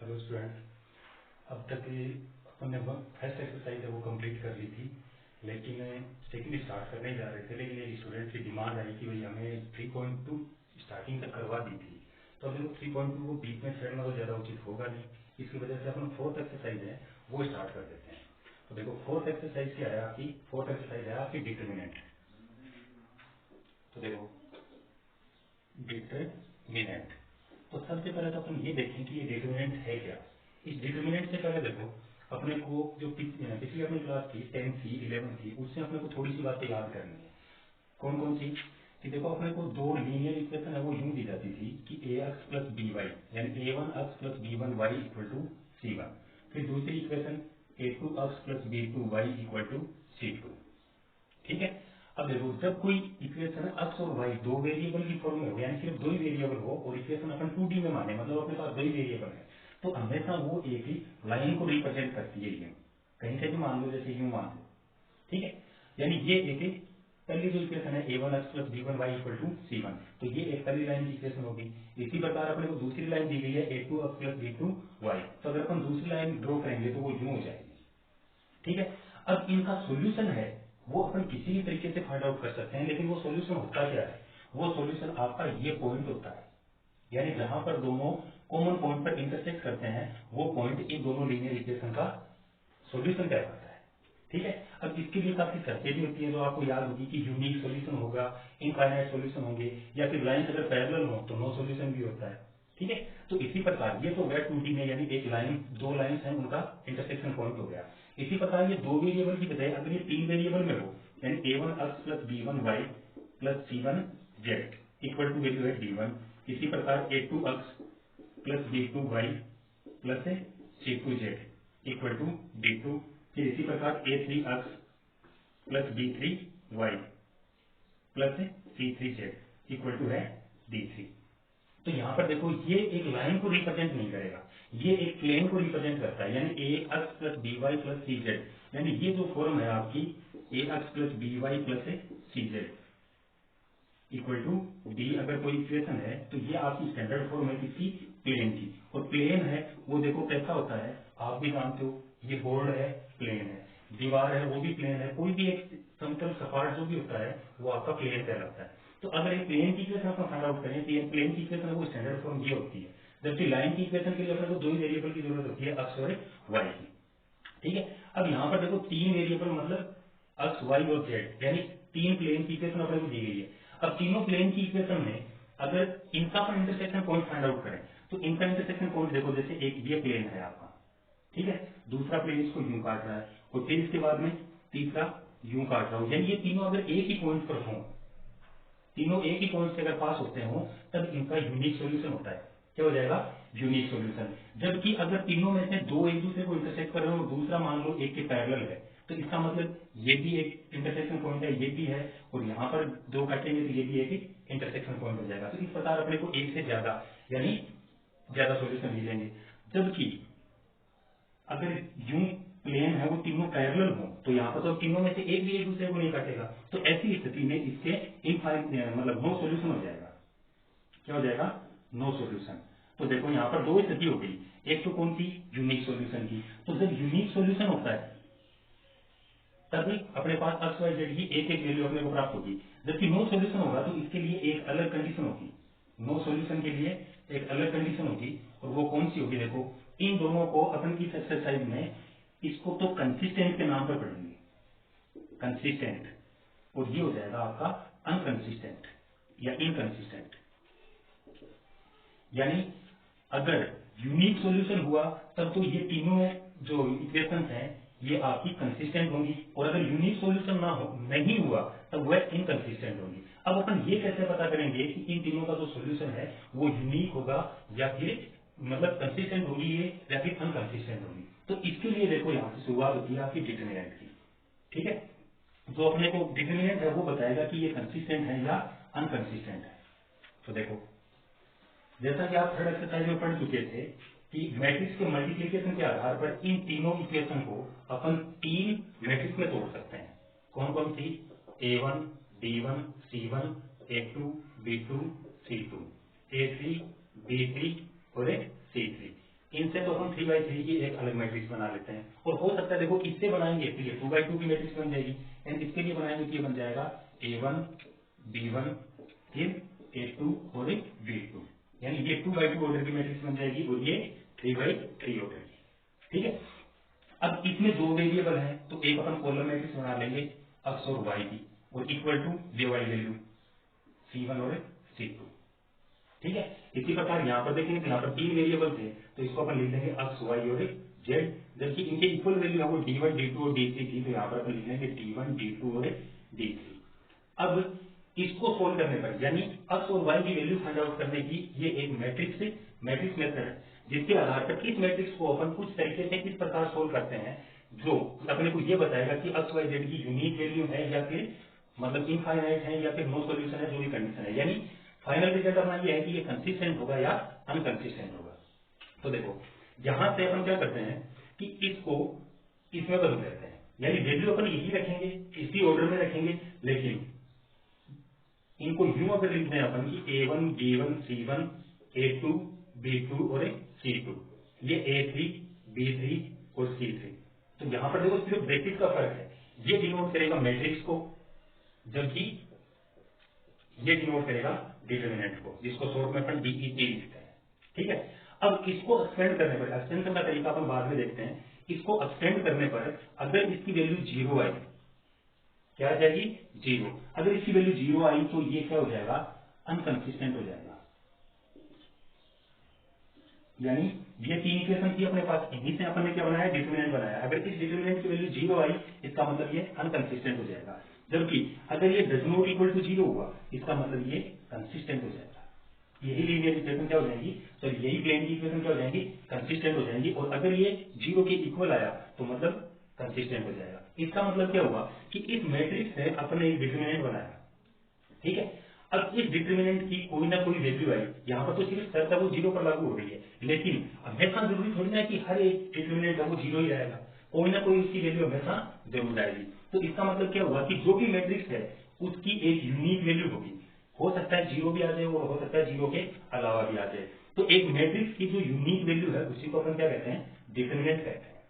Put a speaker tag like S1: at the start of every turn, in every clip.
S1: Hello student, अब तक ये अपन ने फर्स्ट एक्सरसाइज है वो कंप्लीट कर ली थी, लेकिन सेकंड स्टार्ट करने ही जा रहे थे, लेकिन एक स्टूडेंट की डिमांड आई कि भाई हमें 3.2 स्टार्टिंग तक करवा दी थी। तो अब देखो 3.2 को बीच में छेड़ना तो ज़्यादा उचित होगा नहीं, इसकी वजह से अपन फोर्थ एक्सरसाइज है वो स्टार्ट कर देते हैं। तो देखो फोर्थ एक्सरसाइज क्या है आपकी, फोर्थ एक्सरसाइज है आपकी डिटर्मिनेंट। तो देखो डिटर्मिनेंट, तो सबसे पहले तो अपन ये देखें कि ये डिटर्मिनेंट है क्या। इस डिटर्मिनेंट से पहले देखो अपने को जो पिछली अपनी क्लास थी 10 थी 11 थी, उससे अपने को थोड़ी सी बातें याद करनी है। कौन कौन सी कि देखो अपने को दो लीनियर इक्वेशन है वो यूं दी जाती थी कि A x plus B Y यानी ए one x plus B one Y equal to C one. फिर दूसरी equation A two x plus B two Y equal to C two. ठीक है। अब देखो जब कोई इक्वेशन एक्स और वाई दो वेरिएबल की फॉर्म में हो यानी सिर्फ दो ही वेरिएबल हो और इक्वेशन अपन 2D में माने मतलब अपने पास दो ही वेरिएबल है, तो हमेशा वो एक ही लाइन को रिप्रेजेंट करती है। यूं कहीं से भी मान लो, जैसे यूं मान लो, ठीक है। यानी ये एक ही पहली जो इक्वेशन है a one x plus B one Y equal to C one, तो ये एक पहली लाइन की इक्वेशन होगी। इसी प्रकार अपने को दूसरी लाइन दी गई है a two x plus B two y, तो अगर अपन दूसरी लाइन ड्रॉ करेंगे तो वो यूं हो जाएगी। ठीक है। अब इनका सॉल्यूशन है वो अपन किसी भी तरीके से फाइंड आउट कर सकते हैं, लेकिन वो सॉल्यूशन होता क्या है, वो सॉल्यूशन आपका ये पॉइंट होता है, यानी जहां पर दोनों कॉमन पॉइंट पर इंटरसेक्ट करते हैं वो पॉइंट इन दोनों लीनियर इक्वेशन का सॉल्यूशन कहलाता है। ठीक है। अब इसके लिए काफी चर्चे भी होती है, जो आपको याद होगी कि यूनिक सॉल्यूशन होगा, इनफाइनाइट सॉल्यूशन होंगे, या फिर लाइन अगर पैरेलल हो तो नो सॉल्यूशन भी होता है। ठीक है। तो इसी प्रकार ये तो गया 2D में, यानी एक लाइन दो लाइंस हैं उनका इंटरसेक्शन पॉइंट हो गया। इसी प्रकार ये दो वेरिएबल की बजाय अगर ये तीन वेरिएबल में हो यानी ए one x plus B one y plus c one z equal to value है डी वन। इसी प्रकार a two x plus B two y plus c two z equal to d two. फिर इसी प्रकार a three x plus b three y plus c three z equal to है d three. तो यहाँ पर देखो ये एक लाइन को रिप्रेजेंट नहीं करेगा, ये एक प्लेन को रिप्रेजेंट करता है, यानी a x plus B y plus c z, यानी ये जो फॉर्म है आपकी a x plus B y plus c z equal to d, अगर कोई इक्वेशन है तो ये आपकी स्टैंडर्ड फॉर्म है किसी प्लेन की। और प्लेन है वो देखो कैसा होता है, आप भी जानते हो, ये बोर्ड है प्लेन है, दीवार है वो भी प्लेन है, कोई भी एक समतल सपाट जो भी होता है वो आपका प्लेन कहलाता है। तो अगर एक प्लेन की इक्वेशन अपन फाइंड आउट करें तो ये प्लेन की इक्वेशन है वो स्टैंडर्ड फॉर्म ये होती है, जबकि लाइन की इक्वेशन के लिए अपने को दो ही वेरिएबल की जरूरत होती है, एक्स और वाई की। ठीक है। अब यहाँ पर देखो तीन वेरिएबल मतलब एक्स वाई और जेड, यानी तीन प्लेन की इक्वेशन अपने को दी गई है। अब तीनों प्लेन की इक्वेशन में अगर इनका अपन इंटरसेक्शन पॉइंट फाइंड आउट करें तो इनका इंटरसेक्शन पॉइंट देखो, जैसे एक ये प्लेन है आपका, ठीक है, दूसरा प्लेन इसको यूं काट रहा है और फिर इसके बाद में तीसरा यूं काट रहा हूं, यानी ये तीनों अगर एक ही पॉइंट पर हों, तीनों एक ही पॉइंट से अगर पास होते हो तब इनका यूनिक सॉल्यूशन होता है। क्या हो जाएगा, यूनिक सॉल्यूशन। जबकि अगर तीनों में से दो एक दूसरे को इंटरसेक्ट कर रहे हो, दूसरा मान लो एक के पैरेलल है, तो इसका मतलब ये भी एक इंटरसेक्शन पॉइंट है, ये भी है, और यहाँ पर दो काटेंगे तो ये भी एक इंटरसेक्शन पॉइंट हो जाएगा। तो इस प्रकार अपने को एक से ज्यादा यानी ज्यादा सॉल्यूशन मिलेंगे। जबकि अगर यूं प्लेन है वो तीनों पैरेलल हो तो यहाँ पर तो तीनों में से एक भी एक दूसरे को नहीं काटेगा, तो ऐसी स्थिति में इसके इनफाइनाइट मतलब नो सॉल्यूशन हो जाएगा। क्या हो जाएगा, नो सॉल्यूशन। तो देखो यहाँ पर दो स्थिति हो गई, एक तो कौन सी, यूनिक सॉल्यूशन की। तो जब यूनिक सॉल्यूशन होता है तभी अपने पास एक्स वाई जेड की एक एक वैल्यू अपने को प्राप्त होगी। जबकि नो सॉल्यूशन होगा तो इसके लिए एक अलग कंडीशन होगी, नो सॉल्यूशन के लिए एक अलग कंडीशन होगी, और वो कौन सी होगी, देखो इन दोनों को अपन की एक्सरसाइज में इसको तो कंसिस्टेंट के नाम पर पढ़ेंगे, कंसिस्टेंट, और ये हो जाएगा आपका अनकंसिस्टेंट या इनकंसिस्टेंट। यानी अगर यूनिक सॉल्यूशन हुआ तब तो ये तीनों जो इक्वेशंस हैं ये आपकी कंसिस्टेंट होंगी, और अगर यूनिक सॉल्यूशन ना हो नहीं हुआ तब वह इनकंसिस्टेंट होंगी। अब अपन ये कैसे पता करेंगे कि इन तीनों का जो सॉल्यूशन है वो यूनिक होगा या फिर मतलब कंसिस्टेंट होगी ये या फिर अनकंसिस्टेंट होगी। तो इसके लिए देखो यहाँ से शुरुआत होती है आपकी डिटरमिनेंट की। ठीक है। जो अपने को डिटरमिनेंट है वो बताएगा कि ये कंसिस्टेंट है या अनकंसिस्टेंट है। तो देखो जैसा कि आप थर्ड एक्सरसाइज में पढ़ चुके थे कि मैट्रिक्स के मल्टीप्लिकेशन के आधार पर इन तीनों इक्वेशन को अपन तीन मैट्रिक्स में तोड़ सकते हैं। कौन कौन सी, A1 D1 C1 A2 B2 C2 A3 B3 और C3। इनसे तो हम 3x3 की एक अलग मैट्रिक्स बना लेते हैं, और हो सकता है देखो इससे बनाएंगे तो ये 2x2 की मैट्रिक्स बन जाएगी, एंड इसके लिए बनाएंगे तो ये बन जाएगा A1 B1 फिर A2 और एक B2, यानी ये 2x2 ऑर्डर की मैट्रिक्स बन जाएगी और ये 3x3 ऑर्डर की। ठीक है, अब इसमें दो वेरिएबल है तो एक अपन कॉलम मैट्रिक्स बना लेंगे x और y की, और इक्वल टू दी वाली वैल्यू C1 और C2। ठीक है, इसी प्रकार यहाँ पर देखेंगे तो यहाँ पर तीन वेरिएबल थे तो इसको अपन लिख देंगे x y और z, जबकि इनके इक्वल वैल्यू है वो d1 d2 और d3 थी, तो यहाँ पर अपन लिख लेंगे d1 d2 और d3। अब इसको सोल्व करने पर, यानी x और y की वैल्यू फाइंड आउट करने की ये एक मैट्रिक्स मेथड है, जिसके आधार पर इस मैट्रिक्स को अपन कुछ तरीके से इस प्रकार सोल्व करते हैं जो अपने को ये बताएगा कि x y z की यूनिक वैल्यू है या फिर मतलब इनफाइनाइट है या फिर नो सॉल्यूशन है, जो भी कंडीशन है, यानी फाइनल रिजल्ट अपना ये है कि ये कंसिस्टेंट होगा या अनकंसिस्टेंट होगा। तो देखो यहां से अपन क्या करते हैं कि इसको इसमें बदल देते हैं, यानी वैल्यू अपन यही रखेंगे, इसी ऑर्डर में रखेंगे, लेकिन इनको यूं अगर लिख दें अपन कि A1 B1 C1 A2 B2 और C2, ये A3 B3 और C3, तो यहां पर देखो सिर्फ ब्रैकेट का फर्क है, ये डिनोट करेगा मैट्रिक्स को जबकि ये डिनोट करेगा डिटरमिनेंट को, जिसको शॉर्ट में अपन DET लिखते हैं। ठीक है, अब इसको एक्सपेंड करने पर, एक्सटेंशन का तरीका अपन बाद में देखते हैं, इसको एक्सटेंड करने पर अगर इसकी वैल्यू 0 आई, क्या आ जाएगी 0, अगर इसकी वैल्यू 0 आई तो ये क्या हो जाएगा, अनकंसिस्टेंट हो जाएगा, यानी ये तीन इक्वेशन थी अपने पास, इन्हीं से अपन ने क्या बनाया, डिटरमिनेंट बनाया, अगर इस डिटरमिनेंट की वैल्यू 0 आई इसका मतलब ये अनकंसिस्टेंट हो जाएगा, जबकि अगर ये डज नॉट इक्वल टू 0 हुआ इसका मतलब ये कंसिस्टेंट हो जाएगा। यही लीनियर इक्वेशन क्या हो जाएंगी, तो यही प्लेन की इक्वेशन क्या हो जाएंगी, कंसिस्टेंट हो जाएंगी, और अगर ये 0 के इक्वल आया तो मतलब कंसिस्टेंट हो जाएगा। इसका मतलब क्या हुआ कि इस मैट्रिक्स से अपने एक डिटरमिनेंट बनाया। ठीक है, अब इस डिटरमिनेंट की कोई ना कोई वैल्यू आई, यहाँ पर तो सिर्फ शर्त है वो 0 पर लागू हो रही है, लेकिन हमेशा जरूरी थोड़ी ना कि हर एक डिटरमिनेंट है वो 0 ही आएगा, कोई ना कोई उसकी वैल्यू हमेशा जरूर आएगी। तो इसका मतलब क्या हुआ कि जो भी मैट्रिक्स है उसकी एक यूनिक वैल्यू होगी, हो सकता है 0 भी आ जाए और हो सकता है 0 के अलावा भी आ जाए। तो एक मैट्रिक्स की जो यूनिक वैल्यू है उसी को अपन क्या कहते हैं, डिटरमिनेंट कहते हैं।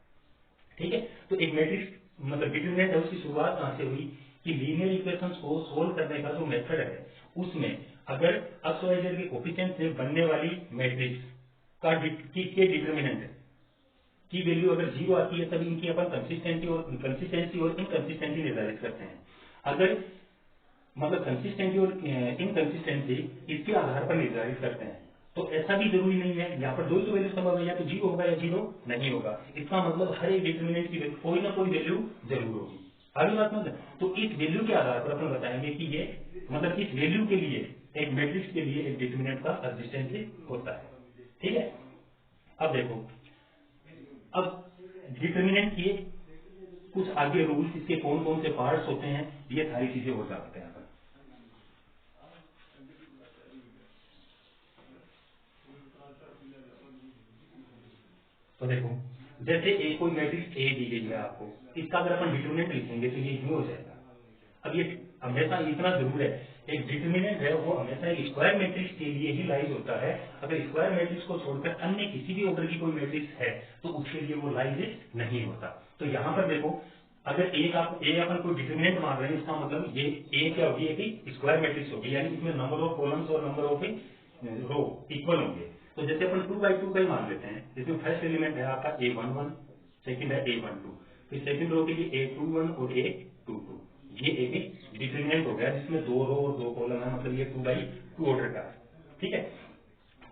S1: ठीक है, तो एक मैट्रिक्स मतलब डिटरमिनेंट है, उसकी शुरुआत कहां से हुई कि लीनियर इक्वेशंस को सोल्व करने का जो मेथड है उसमें अगर x y z के कोफिशिएंट से बनने वाली मैट्रिक्स का के डिटरमिनेंट की वैल्यू अगर 0 आती है तब इनकी अपन कंसिस्टेंसी और इनकंसिस्टेंसी निर्धारित करते हैं। अगर मतलब कंसिस्टेंसी और इनकंसिस्टेंसी इसके आधार पर निर्धारित करते हैं, तो ऐसा भी जरूरी नहीं है, यहाँ पर दो ही तो वैल्यू संभव है, या तो 0 होगा या 0 नहीं होगा। इसका मतलब हर एक डिटरमिनेंट की वैल्यू कोई ना कोई वैल्यू जरूर होगी। आगे बात मतलब, तो इस वैल्यू के आधार पर अपन बताएंगे कि ये मतलब इस वैल्यू के लिए एक मैट्रिक्स के लिए एक डिटरमिनेंट का एक्जिस्टेंस होता है। ठीक है, अब देखो, अब डिटरमिनेंट के कुछ आगे रूल्स, इसके कौन कौन से पार्ट्स होते हैं, ये सारी चीजें हो जाते हैं। तो देखो जैसे एक कोई मैट्रिक्स ए दी गई है आपको, इसका अगर अपन डिटरमिनेंट लिखेंगे तो ये यूं हो जाएगा। अब ये हमेशा इतना जरूर है, एक डिटरमिनेंट है वो हमेशा एक स्क्वायर मैट्रिक्स के लिए ही लाइज होता है। अगर स्क्वायर मैट्रिक्स को छोड़कर अन्य किसी भी ऑर्डर की कोई मैट्रिक्स है तो उसके लिए वो लाइज नहीं होता। तो यहाँ पर देखो, अगर ए अपन कोई डिटरमिनेंट मान रहे हैं, इसका मतलब ये ए क्या होगी, एक स्क्वायर मैट्रिक्स होगी, यानी इसमें नंबर ऑफ कॉलम्स और नंबर ऑफ रो इक्वल होंगे। तो जैसे अपन 2x2 का ही मान लेते हैं, जिसमें फर्स्ट एलिमेंट है आपका A11, सेकंड है A12, फिर सेकंड रो के लिए A21 और A22, ये एक डिटरमिनेंट हो गया जिसमें 2 रो और 2 कॉलम है, मतलब ये 2x2 ऑर्डर का है। ठीक है,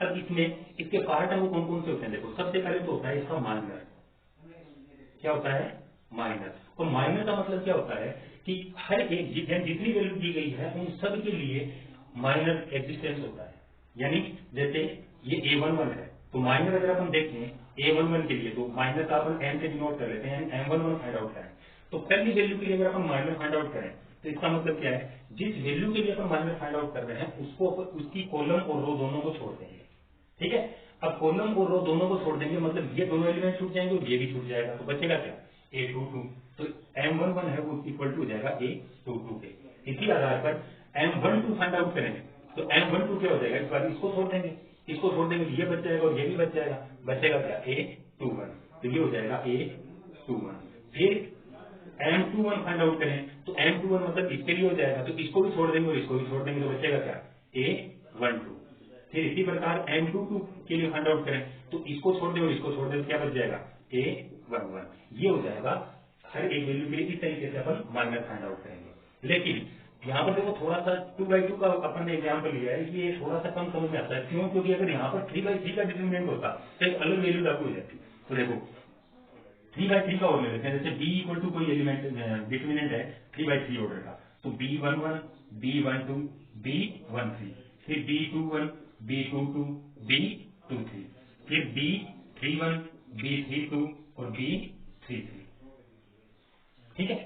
S1: अब इसमें इसके पार्ट है वो कौन कौन से होते हैं, देखो सबसे पहले तो होता है इसका माइनर। क्या होता है, माइनर। और माइनर का मतलब क्या होता है कि हर एक जितनी वैल्यू दी गई है उन सब के लिए माइनर एग्जिस्टेंस होता है। यानी जैसे ये A11 है तो माइनर अगर अपन देखें A11 के लिए, तो माइनर का अपन m से डिनोट कर लेते हैं, M11 फाइंड आउट करें। तो पहली वैल्यू के लिए अगर अपन माइनर फाइंड आउट करें तो इसका मतलब क्या है, जिस वैल्यू के लिए अपन माइनर फाइंड आउट कर रहे हैं उसको उसकी कॉलम और रो दोनों को छोड़ देंगे। ठीक है, अब कॉलम और रो दोनों को छोड़ देंगे, मतलब ये दोनों एलिमेंट छूट जाएंगे और ये भी छूट जाएगा, तो बचेगा क्या, A22। तो M11 है वो इक्वल टू हो जाएगा A22 के। इसी आधार पर M12 फाइंड आउट करेंगे तो M12 क्या हो जाएगा, इस बार इसको छोड़ देंगे, इसको छोड़ देंगे ये बच जाएगा और ये भी बच जाएगा, बचेगा क्या A21, तो ये हो जाएगा A21। फिर M21 फाइंड आउट करें तो M21 मतलब इसके लिए हो जाएगा, तो इसको भी छोड़ देंगे और इसको भी छोड़ देंगे, तो बचेगा क्या A12। फिर इसी प्रकार M22 के लिए फाइंड आउट करें तो इसको छोड़ दें और इसको छोड़ दें, क्या बच जाएगा A11। ये हो जाएगा हर एक वैल्यू के लिए। इस तरीके से अपन माइनस फाइंड आउट करेंगे। लेकिन यहाँ पर देखो थोड़ा सा 2/2 का अपन ने एग्जाम्पल लिया है, इसलिए थोड़ा सा कम समझ में आता है। क्यों? क्योंकि अगर यहाँ पर 3/3 का डिटरमिनेंट होता तो एक अलग वैल्यू लागू हो जाती। तो देखो 3/3 का और ले लेते हैं, जैसे b इक्वल टू कोई एलिमेंट डिटरमिनेंट है 3/3 ऑर्डर का, तो B11, B12, B13, फिर B21, B22, B23, फिर B31, B32 और B33। ठीक है,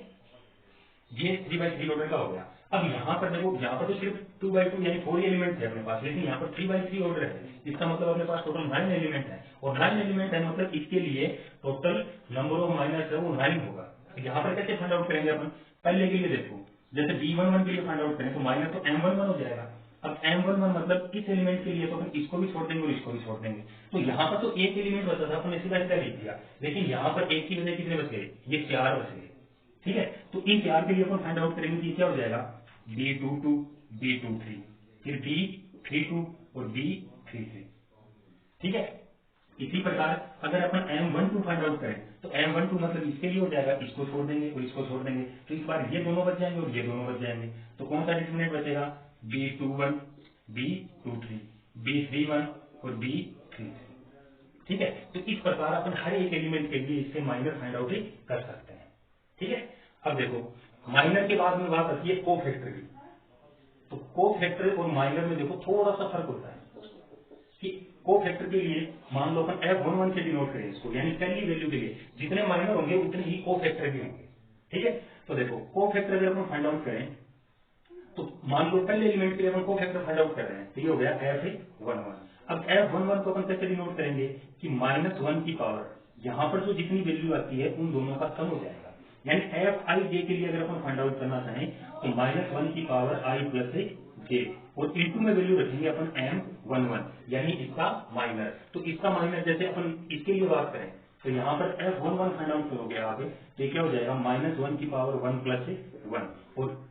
S1: ये 3/3 ऑर्डर का हो गया। अब यहाँ पर देखो, यहाँ पर तो सिर्फ 2/2 यानी 4 एलिमेंट है अपने पास, लेकिन यहाँ पर 3/3 ऑर्डर है। इसका मतलब अपने पास टोटल 9 एलिमेंट है, और 9 एलिमेंट है मतलब इसके लिए टोटल नंबर ऑफ माइनस है वो 9 होगा। यहाँ पर कैसे फाइंड आउट करेंगे अपन? पहले के लिए देखो, जैसे B11 के लिए फाइंड आउट करें तो माइनस तो M11 हो जाएगा। अब M11 मतलब इस एलिमेंट के लिए तो अपन इसको भी छोड़ देंगे और इसको भी छोड़ देंगे, तो यहाँ पर तो एक एलिमेंट बचा था, अपन सीधा सीधा लिख दिया, लेकिन यहाँ पर एक की वजह कितने बच गए? ये 4 बच गए। ठीक है, तो इन 4 के लिए अपन फाइंड आउट करेंगे कि क्या हो जाएगा B22, B23, फिर B32 और B33। ठीक है, इसी प्रकार अगर अपन M12 फाइंड आउट करें तो M12 मतलब इसके लिए हो जाएगा, इसको छोड़ देंगे और इसको छोड़ देंगे, तो इस बार ये दोनों बच जाएंगे और ये दोनों बच जाएंगे, तो कौन सा डिटरमिनेंट बचेगा? B21, B23, B31 और B33। ठीक है, तो इस प्रकार अपन हर एक एलिमेंट के लिए इससे माइनर फाइंड आउट कर सकते हैं। ठीक है, अब देखो माइनर के बाद में बात आती है कोफैक्टर की। तो कोफैक्टर और माइनर में देखो थोड़ा सा फर्क होता है कि कोफैक्टर के लिए मान लो अपन F11 से डिनोट करें इसको, यानी पहली वैल्यू के लिए जितने माइनर होंगे उतने ही कोफैक्टर भी होंगे। ठीक है, तो देखो कोफैक्टर अगर अपन फाइंड आउट करें तो मान लो पहले एलिमेंट के लिए अपन कोफैक्टर फाइंड आउट कर रहे हैं, तो ये हो गया F11। अब F11 को अपन कैसे डिनोट करेंगे कि -1 की पावर यहाँ पर जो जितनी वैल्यू आती है उन दोनों का सम हो जाएगा, यानी Fij के लिए अगर अपन फाइंड आउट करना चाहें तो -1 की पावर i प्लस j, और इनटू में वैल्यू रखेंगे अपन M11 यानी इसका माइनर। तो इसका माइनर जैसे अपन इसके लिए बात करें तो यहाँ पर F11 फाइंड आउट करोगे आगे तो क्या हो जाएगा -1 की पावर 1 प्लस 1, और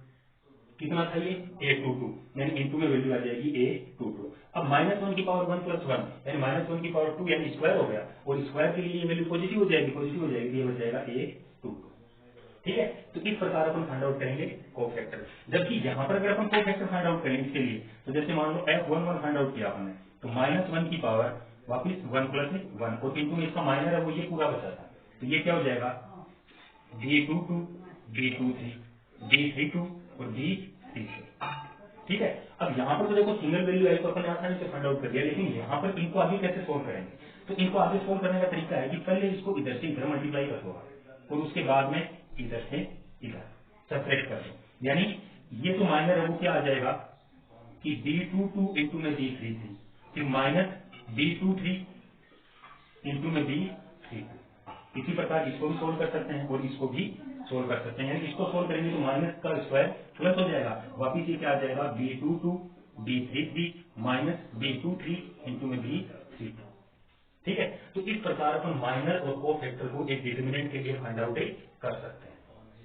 S1: कितना था ये A22, यानी इनटू में वैल्यू आ जाएगी A22। अब -1 की पावर 1 प्लस 1 यानी -1 की पावर 2 यानी स्क्वायर हो गया, और स्क्वायर के लिए ये वैल्यू पॉजिटिव हो जाएगी, पॉजिटिव हो जाएगी, ये हो जाएगा A22। ठीक है, तो इस प्रकार अपन फाइंड आउट करेंगे कोफैक्टर। जबकि यहाँ पर अगर अपन कोफैक्टर फाइंड आउट करें इसके लिए तो जैसे मान लो F11 फाइंड आउट किया हमने तो -1 की पावर वापिस 1 प्लस 1, और इनटू में इसका माइनर है वो ये पूरा बचा था, तो ये क्या हो जाएगा B22, B23, B32 और B33। ठीक है, अब यहाँ पर तो देखो सिंगल वैल्यू आई तो अपन आसानी से फाइंड आउट कर दिया, लेकिन यहाँ पर इनको आगे कैसे सोल्व करेंगे? तो इनको आगे सोल्व करने का तरीका है कि पहले इसको इधर से इधर मल्टीप्लाई कर दो और उसके बाद में इधर से इधर सेपरेट कर दो, यानी ये जो माइनर है वो क्या आ जाएगा कि B22 इंटू में B33, फिर माइनस B23 इंटू में B32। इसी प्रकार इसको भी सोल्व कर सकते हैं और इसको भी सोल्व कर सकते हैं, यानी इसको सोल्व करेंगे तो माइनस का स्क्वायर प्लस हो जाएगा, वापिस ये क्या आ जाएगा B22 B33 minus B23 into में B32। ठीक है, तो इस प्रकार अपन माइनर और कोफैक्टर को एक डिटरमिनेंट के लिए फाइंड आउट कर सकते हैं।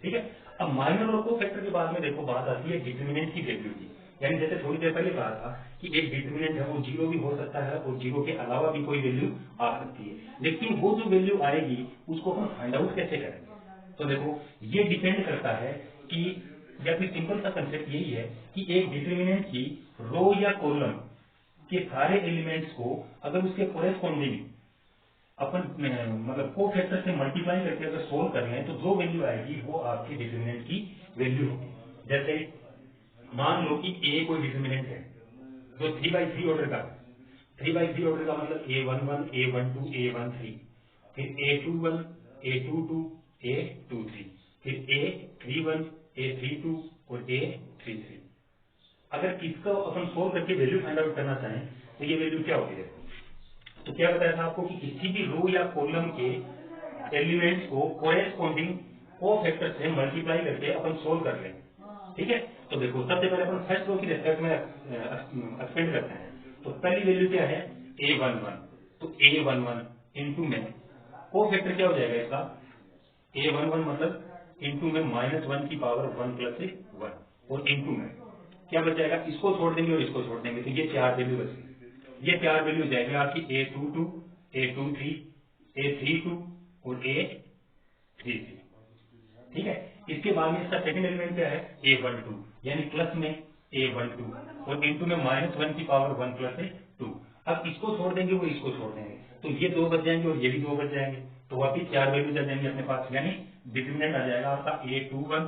S1: ठीक है, अब माइनर और कोफैक्टर के बाद में देखो बात आती है डिटरमिनेंट की वैल्यू की, यानी जैसे थोड़ी देर पहले कहा था कि एक डिटरमिनेंट है वो 0 भी हो सकता है और 0 के अलावा भी कोई वैल्यू आ सकती है, लेकिन वो जो वैल्यू आएगी उसको हम फाइंड आउट कैसे करेंगे? तो देखो ये डिपेंड करता है कि, या फिर सिंपल सा कंसेप्ट यही है कि एक डिटरमिनेंट की रो या कॉलम के सारे एलिमेंट्स को अगर उसके कोरेस्पॉन्डिंग अपन मतलब कोफैक्टर से मल्टीप्लाई करके अगर सोल्व कर लें तो जो वैल्यू आएगी वो आपकी डिटरमिनेंट की वैल्यू होगी। जैसे मान लो कि ए कोई डिटरमिनेंट है जो 3/3 ऑर्डर का, 3/3 ऑर्डर का मतलब A11, A12, A13, फिर A21, A22, A23, फिर A31, A32 और A33। अगर इसको अपन सोल्व करके वैल्यू फाइंड आउट करना चाहें तो ये वैल्यू क्या होगी? देखो तो क्या बताया था आपको कि किसी भी रो या कॉलम के एलिमेंट्स को कोरेस्पॉन्डिंग कोफैक्टर से मल्टीप्लाई करके अपन सोल्व कर लें। ठीक है, तो देखो सबसे पहले अपन फर्स्ट रो की रेस्पेक्ट में एक्सपेंड करते हैं, तो पहली वैल्यू क्या है A11, तो A11 इंटू में को फैक्टर क्या हो जाएगा इसका, A11 मतलब इंटू में -1 की पावर 1 प्लस 1 और इंटू में क्या बच जाएगा, इसको छोड़ देंगे और इसको छोड़ देंगे तो ये 4 वैल्यू बचेगी। ये 4 वैल्यू हो जाएगी आपकी A22, A23, A32 और A33। ठीक है, इसके बाद में इसका सेकंड एलिमेंट क्या है, A12, यानी प्लस में A12 और इंटू में -1 की पावर 1 प्लस 2। अब इसको छोड़ देंगे वो इसको छोड़ देंगे तो ये 2 बच जाएंगे और ये भी 2 बच जाएंगे, तो वापिस 4 वैल्यूज आ जाएंगे अपने पास, यानी डिटरमिनेंट आ जाएगा आपका A21,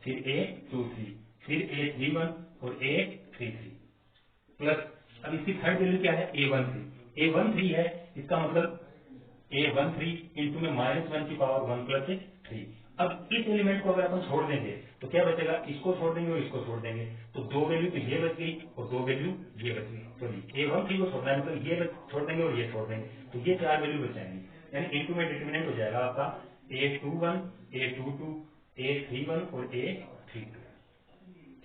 S1: फिर A23, फिर A31 और A33 प्लस। अब इसकी थर्ड वैल्यू क्या है, A13 है, इसका मतलब A13 इंटू में -1 की पावर 1 प्लस 3। अब इस एलिमेंट को अगर अपन छोड़ देंगे तो क्या बचेगा, इसको छोड़ देंगे और इसको छोड़ देंगे तो 2 वैल्यू तो ये बच गई और 2 वैल्यू ये बच गई। तो A13 को छोड़ना है मतलब ये छोड़ देंगे और ये छोड़ देंगे तो ये 4 वैल्यू बच जाएंगी, यानी इंटू में डिटरमिनेंट हो जाएगा आपका A21, A22, A31 और A32।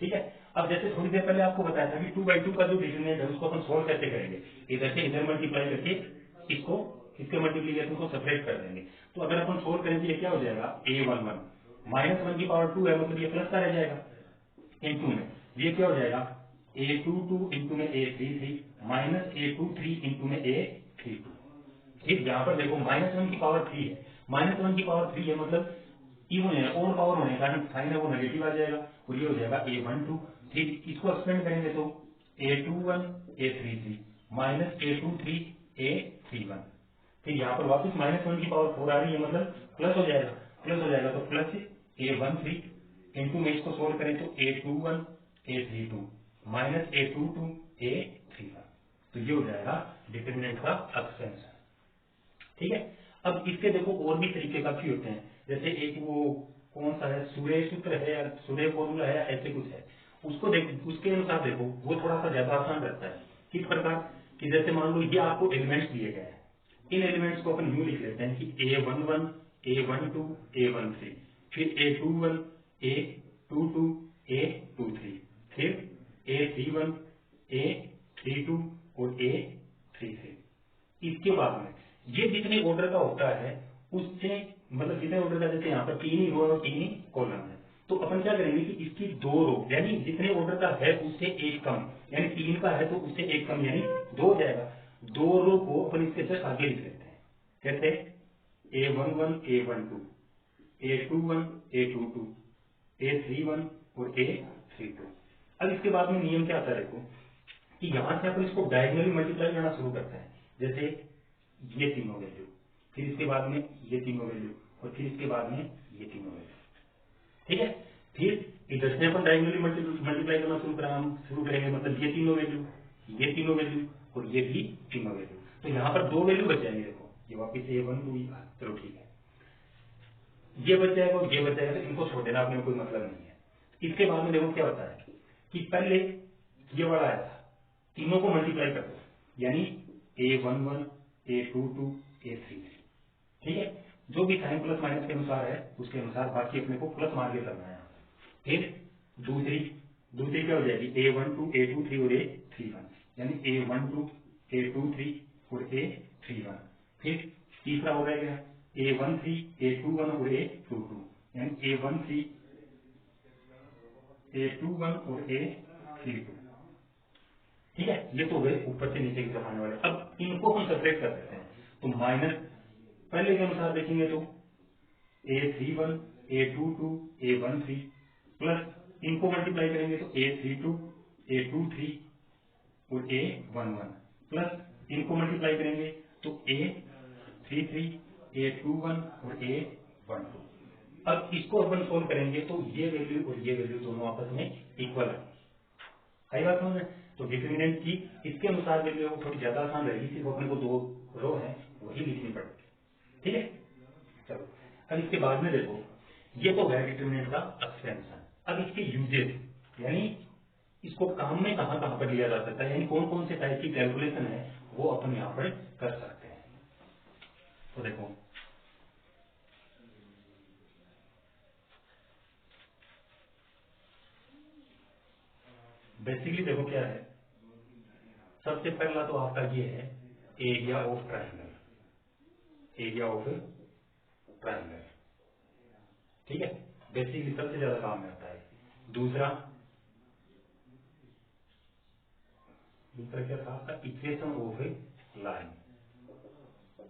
S1: ठीक है, अब जैसे थोड़ी देर पहले आपको बताया था कि 2/2 का जो डिटरमिनेंट है उसको अपन सोल्व कैसे करेंगे, इधर से इधर मल्टीप्लाई करके इसको इसके मल्टीप्लीकेशन को सेपरेट कर देंगे। तो अगर अपन सोल्व करेंगे ये क्या हो जाएगा, A11 -1 की पावर 2 है मतलब ये प्लस का रह जाएगा, इंटू में ये क्या हो जाएगा A22 इंटू में A33 माइनस A23 इंटू में A32। ठीक, यहाँ पर देखो -1 की पावर 3 है, -1 की पावर 3 है मतलब इवन है, ओड पावर होने के कारण साइन है वो नेगेटिव आ जाएगा और ये हो जाएगा A12। ठीक, इसको एक्सपेंड करेंगे तो A21 A33 minus A23 A31। फिर यहाँ पर वापस -1 की पावर 4 आ रही है मतलब प्लस हो जाएगा, तो प्लस A13 इंटू में इसको सोल्व करें तो A21 A32 minus A22 A31। तो ये हो जाएगा डिटरमिनेंट का एक्सपेंशन। ठीक है, अब इसके देखो और भी तरीके काफी होते हैं, जैसे एक वो कौन सा है, सूर्य सूत्र है या सूर्य फॉर्मूला है या ऐसे कुछ है, उसको देख उसके अनुसार देखो वो थोड़ा सा ज्यादा आसान रहता है। किस प्रकार कि जैसे मान लो ये आपको एलिमेंट्स दिए गए हैं, इन एलिमेंट्स को अपन यूं लिख लेते हैं कि A11, A12, A13, फिर A21, A22, A23, फिर A31, A32 और A33। इसके बाद में ये जितने ऑर्डर का होता है उससे मतलब जितने ऑर्डर का, जैसे यहाँ पर 3 ही रो और 3 ही कॉलम है, तो अपन क्या करेंगे कि इसकी 2 रो यानी जितने ऑर्डर का है उससे एक कम, यानी 3 का है तो उससे एक कम यानी 2 हो जाएगा। 2 रो को अपन इसके जस्ट आगे लिख लेते हैं, कहते हैं A11 A12, A21 A22, A31 और A32। अब इसके बाद में नियम क्या आता है देखो कि यहां से अपन इसको डायगनली मल्टीप्लाई करना शुरू करते हैं, जैसे ये तीनों वैल्यू, फिर इसके बाद में ये तीनों वैल्यू और फिर इसके बाद में ये तीनों वैल्यू। ठीक है, फिर इधर से अपन डायगनली मल्टीप्लाई करना शुरू करेंगे मतलब ये तीनों वैल्यू और ये भी तीनों वैल्यू। तो यहाँ पर 2 वैल्यू बच जाएंगे, देखो ये वापिस A1 2, चलो ठीक है, ये बच जाएगा और ये बच जाएगा, तो इनको छोड़ देना अपने कोई मतलब नहीं है। इसके बाद में देखो क्या होता है कि पहले ये वाला आया था, तीनों को मल्टीप्लाई कर दो, यानी A11, A22, A33। ठीक है, जो भी साइन प्लस माइनस के अनुसार है उसके अनुसार बाकी अपने को प्लस मार के करना है। फिर दूसरी क्या हो जाएगी A12, A23 और A31, यानी A12, A23 और A31। फिर तीसरा हो गया A13, A21 और A22, यानी A13, A21 और A32। ठीक है, ये तो गए ऊपर से नीचे की तरफ आने वाले। अब इनको हम सेपरेट कर देते हैं, तो माइनस पहले के अनुसार देखेंगे तो A31, A22, A13 प्लस इनको मल्टीप्लाई करेंगे तो A32, A23 और A11 प्लस इनको मल्टीप्लाई करेंगे तो A33, A21 और A12। अब इसको अपन सोल्व करेंगे तो ये वैल्यू और ये वैल्यू दोनों आपस में इक्वल है। आई बात समझ में? तो डिटरमिनेंट की इसके अनुसार वैल्यू थोड़ी ज्यादा आसान रहेगी, सिर्फ अपने को 2 रो है वही लिखनी पड़ेगी। ठीक है, चलो अब इसके बाद में देखो ये तो है डिटरमिनेंट का एक्सपेंशन। अब इसके यूजेस यानी इसको काम में कहां कहां पर लिया जा सकता है, यानी कौन कौन से टाइप की कैलकुलेशन है वो अपन यहाँ पर कर सकते हैं। तो देखो बेसिकली देखो क्या है, सबसे पहला तो आपका ये है area of triangle, area of triangle, ठीक है, बेसिकली सबसे ज्यादा काम में आता है। दूसरा क्या था आपका, equation of A line,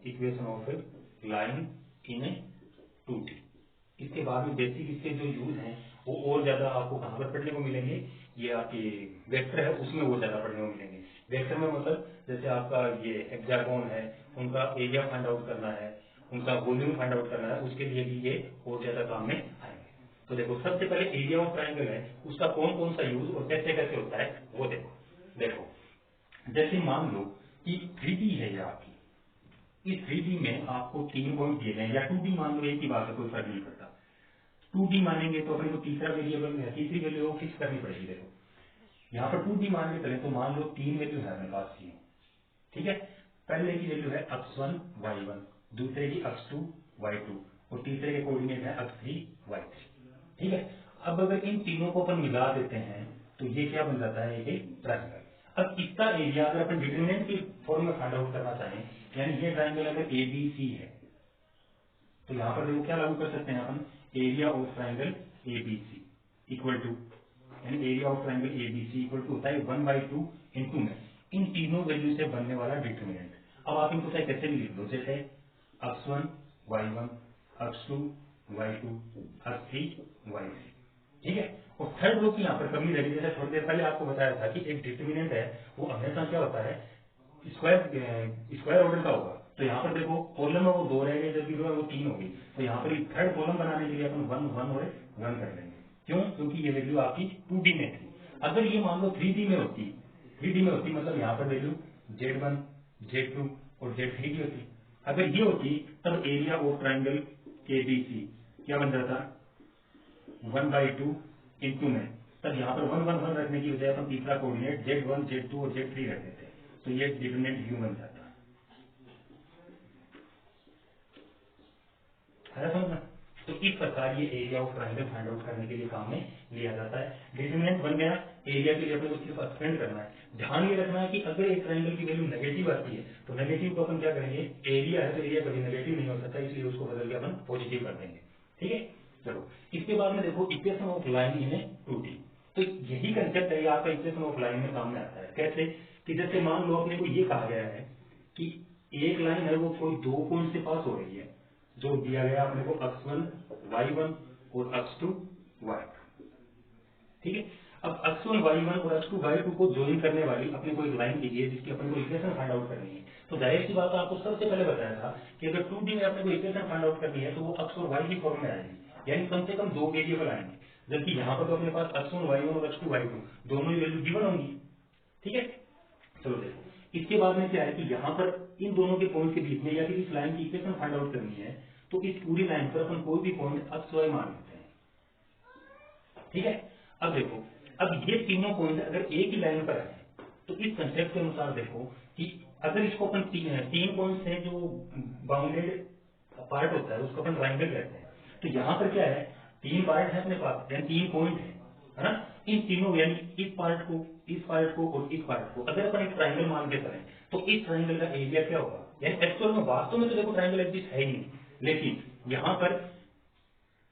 S1: equation of A line in A 2D। इसके बाद में बेसिक इसके जो यूज हैं वो और ज्यादा आपको कहाँ पर पढ़ने को मिलेंगे, ये आपके वेक्टर है उसमें वो ज्यादा पढ़ने को मिलेंगे। वेक्टर में मतलब जैसे आपका ये हेक्सागोन है, उनका एरिया फाइंड आउट करना है, उनका वॉल्यूम फाइंड आउट करना है, उसके लिए भी ये और ज्यादा काम में आएंगे। तो देखो सबसे पहले एरिया ऑफ ट्राइंगल है, उसका कौन कौन सा यूज और कैसे कैसे होता है वो देखो। देखो जैसे मान लो कि 3D है ये आपकी, इस 3D में आपको 3 पॉइंट दिए गए, या 2D मान लो, एक ही बात है, कोई फर्क नहीं पड़ता। 2D मानेंगे तो अपने को तीसरा वेरिएबल में तीसरी वैल्यू फिक्स करनी पड़ेगी। देखो यहाँ पर 2D मान के चले तो मान लो 3 वैल्यू है अपने पास तीन, ठीक है। पहले की वैल्यू है x1 y1, दूसरे की x2 y2 और तीसरे के कोऑर्डिनेट है x3 y3, ठीक है। अब अगर इन तीनों को अपन मिला देते हैं तो ये क्या बन जाता है, एक ट्रायंगल। अब इसका एरिया अगर अपन डिटरमिनेंट की फॉर्म में फाइंड आउट करना चाहें, यानी ये ट्रायंगल अगर ABC है तो यहाँ पर देखो क्या लागू कर सकते हैं अपन, area of triangle ABC equal to, यानी area of triangle ABC equal to होता है 1/2 इंटू में इन तीनों वैल्यू से बनने वाला डिटरमिनेंट। अब आप इनको चाहे कैसे भी लिख लो, जैसे x1 y1 x2 y2 x3 y3, ठीक है। और थर्ड रो की यहाँ पर कमी रही, जैसे थोड़ी देर पहले आपको बताया था कि एक डिटरमिनेंट है वो हमेशा क्या होता है, स्क्वायर ऑर्डर का होगा। तो यहाँ पर देखो कॉलम में वो 2 रह गए, जबकि रो है वो 3 हो गई। तो यहाँ पर थर्ड कॉलम बनाने के लिए अपन 1 1 और 1 कर लेंगे। क्यों? क्योंकि ये वैल्यू आपकी 2D में थी। अगर ये मान लो 3D में होती, 3D में होती मतलब यहाँ पर वैल्यू Z1 Z2 और Z3 की होती। अगर ये होती तब एरिया ऑफ ट्राइंगल ABC क्या बन जाता, 1/2 इंटू में, तब यहाँ पर 1 1 1 रखने की बजाय अपन तीसरा कोऑर्डिनेट Z1 Z2 और Z3 रख देते, तो ये डिटरमिनेंट U बन जाता है समझना। तो इस प्रकार ये area of triangle find out करने के लिए काम में लिया जाता है। डिटरमिनेंट बन गया, एरिया के लिए अपने को सिर्फ एक्सपेंड करना है। ध्यान ये रखना है कि अगर एक ट्रायंगल की वैल्यू नेगेटिव आती है तो नेगेटिव को अपन क्या करेंगे, एरिया है तो एरिया कभी नेगेटिव नहीं हो सकता, इसलिए उसको बदल के अपन पॉजिटिव कर देंगे, ठीक है। चलो इसके बाद में देखो equation of line in A 2D। तो यही कंसेप्ट है आपका इक्वेशन ऑफ लाइन में काम में आता है। कैसे कि जैसे मान लो अपने को ये कहा गया है कि एक लाइन है वो कोई 2 पॉइंट से पास हो रही है, जो दिया गया अपने को x1 y1 और x2 y2, ठीक है। अब x1 y1 और x2 y2 को ज्वाइन करने वाली अपने को एक लाइन दी है जिसकी अपने को इक्वेशन फाइंड आउट करनी है। तो जाहिर सी बात आपको सबसे पहले बताया था कि अगर 2D में अपने को इक्वेशन फाइंड आउट करनी है तो वो x और y की फॉर्म में आएगी, यानी कम से कम 2 वेरिएबल आएंगे, जबकि यहाँ पर तो अपने पास x1 y1 और x2 y2 दोनों ही वैल्यू गिवन होंगी, ठीक है। चलो देखो इसके बाद में क्या है कि यहाँ पर इन दोनों के पॉइंट के बीच में या फिर इस लाइन की इक्वेशन फाइंड आउट करनी है, तो इस पूरी लाइन पर अपन कोई भी पॉइंट x y मान लेते हैं, ठीक है। अब देखो अब ये तीनों पॉइंट अगर एक ही लाइन पर है तो इस कंसेप्ट के अनुसार देखो कि अगर इसको अपन तीन पॉइंट से जो बाउंडेड पार्ट होता है उसको अपन ट्राइंगल कहते हैं। तो यहाँ पर क्या है, 3 पार्ट है अपने पास, यानी 3 पॉइंट है ना। इन तीनों यानी इस पार्ट को, इस पार्ट को और इस पार्ट को अगर अपन एक ट्राइंगल मान के चलें तो इस ट्राइंगल का एरिया क्या होगा, यानी एक्चुअल में वास्तव में तो देखो ट्राइंगल एग्जिस्ट है ही नहीं, लेकिन यहाँ पर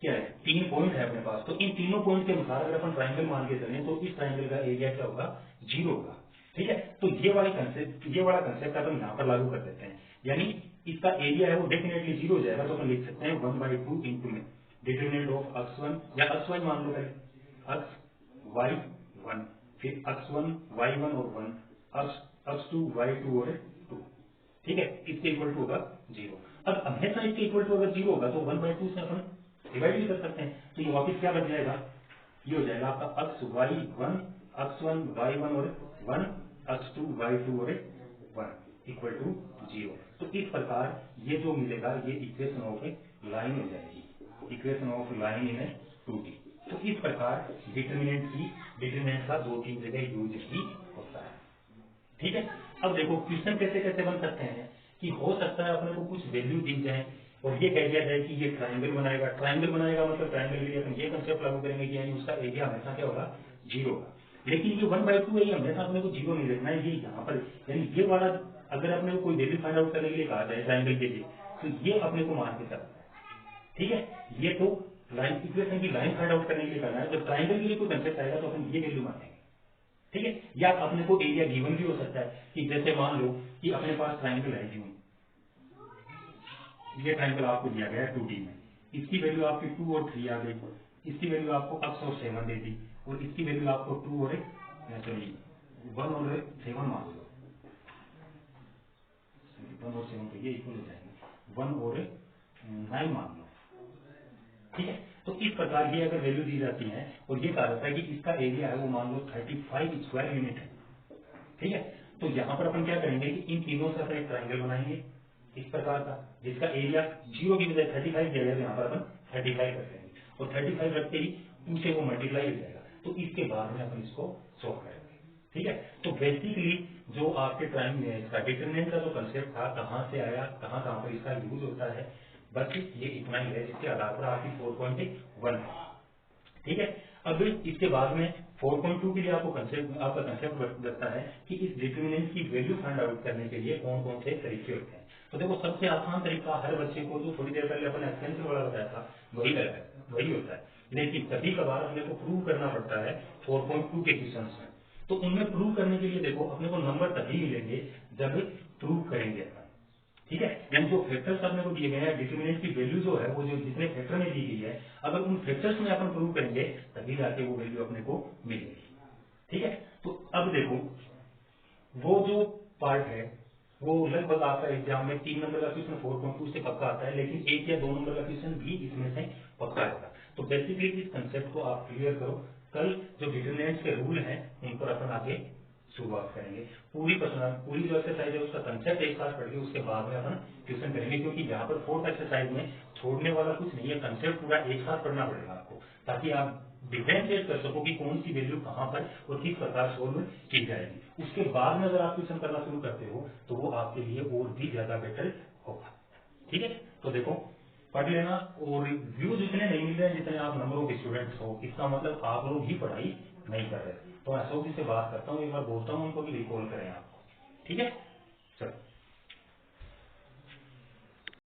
S1: क्या है 3 पॉइंट है अपने पास। तो इन तीनों पॉइंट के अनुसार अगर अपन ट्राइंगल मान के चलें तो इस ट्राइंगल का एरिया क्या होगा, 0 होगा, ठीक है। तो ये वाला कंसेप्ट अपन यहाँ पर लागू कर देते हैं, यानी इसका एरिया है वो डेफिनेटली 0 हो जाएगा। तो अपन लिख सकते हैं 1/2 इंटू में डिटरमिनेंट ऑफ x1 या xy मान लो पहले, x y1 फिर x1 y1 और 1 x2 y2 और 2, ठीक है। इसके इक्वल टू होगा 0। अब हमेशा इसके इक्वल टू अगर 0 होगा तो 1/2 से अपन डिवाइड भी कर सकते हैं, तो ये वापिस क्या बन जाएगा, ये हो जाएगा आपका x1 x1 y1 और 1 x2 y2 और 1 इक्वल टू 0। तो इस प्रकार ये जो मिलेगा ये इक्वेशन ऑफ ए लाइन हो जाएगी, equation of line in A 2D। तो इस प्रकार डिटरमिनेंट का 2-3 जगह यूज ही होता है, ठीक है। अब देखो क्वेश्चन कैसे कैसे बन सकते हैं कि हो सकता है अपने को कुछ वैल्यू दी जाए और ये कह दिया जाए कि ये ट्राइंगल बनाएगा, ट्राइंगल बनाएगा मतलब ट्राइंगल के लिए अपन ये कंसेप्ट लागू करेंगे कि यानी उसका एरिया हमेशा क्या होगा, 0 होगा। लेकिन ये 1/2 है, ये हमेशा अपने को 0 नहीं लिखना है, ये यहाँ पर यानी ये वाला अगर अपने को कोई वैल्यू फाइंड आउट करने के लिए कहा जाए ट्राइंगल के लिए, तो ये अपने को मान के चलना है। ठीक है, ये तो लाइन इक्वेशन की लाइन फाइंड आउट करने के लिए करना है। जब ट्राइंगल के लिए कोई कंसेप्ट आएगा तो अपन ये वैल्यू मानेंगे। ठीक है, या अपने को एरिया गिवन भी हो सकता है कि जैसे मान लो कि अपने पास ट्राइंगल है गिवन, ये ट्राइंगल आपको दिया गया है 2D में, इसकी वैल्यू आपकी 2 और 3 आ गई, इसकी वैल्यू आपको x और 7 दे दी, और इसकी वैल्यू आपको 2 और 1 और 7 मान लो, 1 और 7 तो ये इक्वल हो जाएंगे, 1 और 9 मान लो। ठीक है, तो इस प्रकार की अगर वैल्यू दी जाती है और ये कहा जाता है कि इसका एरिया है वो मान लो 35 स्क्वायर यूनिट है। ठीक है, तो यहाँ पर अपन क्या करेंगे कि इन तीनों से अपन एक ट्राइंगल बनाएंगे इस प्रकार का, जिसका एरिया 0 की बजाय 35 दिया गया, तो यहाँ पर अपन 35 रख लेंगे, और 35 रखते ही 2 से वो मल्टीप्लाई हो जाएगा, तो इसके बाद में अपन इसको सॉल्व करेंगे। ठीक है, तो बेसिकली जो आपके ट्राइंगल का डिटरमिनेंट का जो कंसेप्ट था, कहाँ से आया, कहाँ कहाँ पर इसका यूज होता है, बस ये इतना ही है, जिसके आधार पर आपकी 4.1 है। ठीक है, अब इसके बाद में 4.2 के लिए आपको आपका कंसेप्ट लगता है कि इस डिटरमिनेंट की वैल्यू फाइंड आउट करने के लिए कौन कौन से तरीके होते हैं। तो देखो, सबसे आसान तरीका हर बच्चे को जो थोड़ी देर पहले अपन एक्सटेंशन वाला बताया था वही होता है, लेकिन कभी कभार अपने को प्रूव करना पड़ता है 4.2 के क्वेश्चंस में। तो उनमें प्रूव करने के लिए देखो, अपने को नंबर तभी मिलेंगे जब प्रूव करेंगे अपन। ठीक है, यानी जो फैक्टर्स अपने को दिए गए हैं, डिटरमिनेंट की वैल्यू जो है वो जो जितने फैक्टर में दी गई है, अगर उन फैक्टर्स में अपन प्रूव करेंगे तभी जाके वो वैल्यू अपने को मिलेगी। ठीक है, तो अब देखो, वो जो पार्ट है वो लगभग आपका एग्जाम में 3 नंबर का क्वेश्चन 4.2 से पक्का आता है, लेकिन 1 या 2 नंबर का क्वेश्चन भी इसमें से पक्का आएगा। तो बेसिकली इस कंसेप्ट को आप क्लियर करो, कल जो डिटरमिनेंट्स के रूल हैं उन पर अपन आगे शुरुआत करेंगे। पूरी जो एक्सरसाइज है उसका कंसेप्ट एक साथ पढ़िए, उसके बाद में अपन क्वेश्चन करेंगे, क्योंकि यहाँ पर 4th एक्सरसाइज में छोड़ने वाला कुछ नहीं है, कंसेप्ट पूरा एक साथ पढ़ना पड़ेगा आपको, ताकि आप डिफरेंशिएट कर सको कि कौन सी वैल्यू कहाँ पर और किस प्रकार सोल्व की जाएगी। उसके बाद में अगर आप क्वेश्चन करना शुरू करते हो तो वो आपके लिए और भी ज्यादा बेटर होगा। ठीक है, तो देखो पढ़ लेना, और व्यूज इतने नहीं मिल रहे हैं जितने आप नंबरों के स्टूडेंट्स हो, इसका मतलब आप लोग ही पढ़ाई नहीं कर रहे। तो अशोक जी से बात करता हूँ, एक बार बोलता हूँ उनको कि रिकॉल करें आपको। ठीक है, चलो।